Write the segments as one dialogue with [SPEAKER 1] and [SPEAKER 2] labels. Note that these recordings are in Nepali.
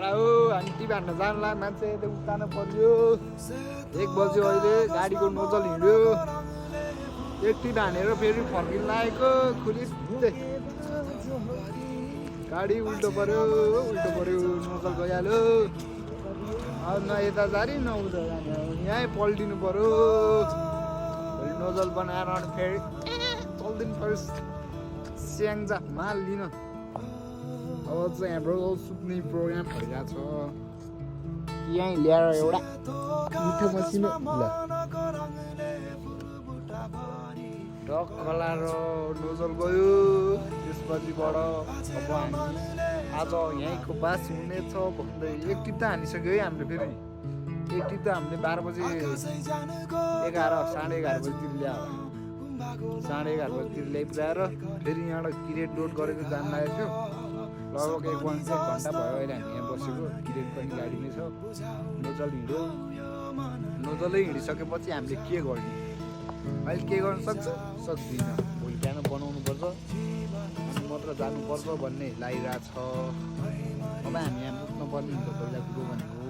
[SPEAKER 1] केटा हो हामी टिभी हान्न जानला मान्छे उतार्नु पर्यो 1 बज्यो अहिले गाडीको नोजल हिँड्यो एक टिभी हानेर फेरि फर्किन लागेको खुलित्ते गाडी उल्टो पर्यो नोजल गइहाल्यो न यता जारी न उता जाने यहीँ पल्टिनु पर्यो फेरि नोजल बनाएर फेरि चल्दिनु पर्यो स्याङ्जा माल लिन अब चाहिँ हाम्रो सुत्ने प्रोग्राम भइरहेको छ यहीँ ल्याएर एउटा मिठो मसिनो टक्कला र नोजल गयो त्यसपछिबाट अब हामी आज यहीँको बास हुनेछ भन्दै एक टिप त हानिसक्यो है हामीले फेरि एक टिप त हामीले 12 बजे 11:30 बजीतिर ल्यायो 11:30 बजीतिर ल्याइपुऱ्याएर फेरि यहाँबाट क्रिएट लोड गरेको जान लागेको थियो लगभग 1 घन्टा भयो अहिले हामी यहाँ बसेको क्रिएट पनि गाडीमै छ नोजल हिँड्यो नोजलै हिँडिसकेपछि हामीले के गर्ने अहिले के गर्न सक्दिनँ भोलि बिहान बनाउनुपर्छ अनि मात्र जानुपर्छ भन्ने लागिरहेको छ अब हामी यहाँ बुझ्नु पर्ने हुन्छ पहिला कुरो भनेको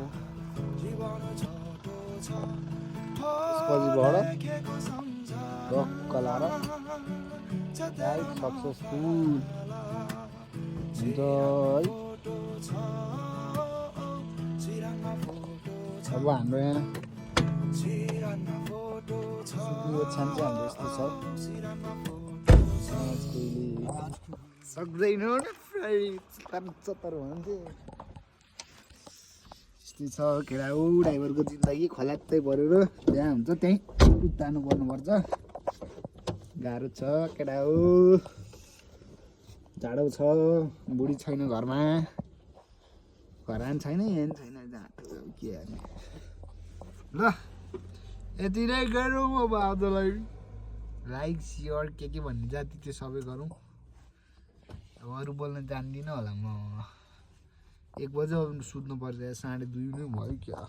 [SPEAKER 1] त्यसपछिबाट टक्क लाएर राइट सक्सेसफुल हुन्छ है अब हाम्रो यहाँ ओछ्यान चाहिँ हाम्रो यस्तो छ सक्दैन चत्तर भन्थ्यो यस्तै छ केटा हो ड्राइभरको जिन्दगी खलात्तै पऱ्यो र त्यहाँ हुन्छ त्यहीँ उतार्नु पर्नुपर्छ गाह्रो छ केटा हो जाडो छ बुढी छैन घरमा घरान छैन यहाँ छैन जाडो के हाल्ने ल यति नै गरौँ अब आजलाई लाइक सेयर के भन्ने जाति त्यो सबै गरौँ अब अरू बोल्न जान्दिनँ होला म 1 बजे सुत्नु पर्छ 2:30 नै भयो क्या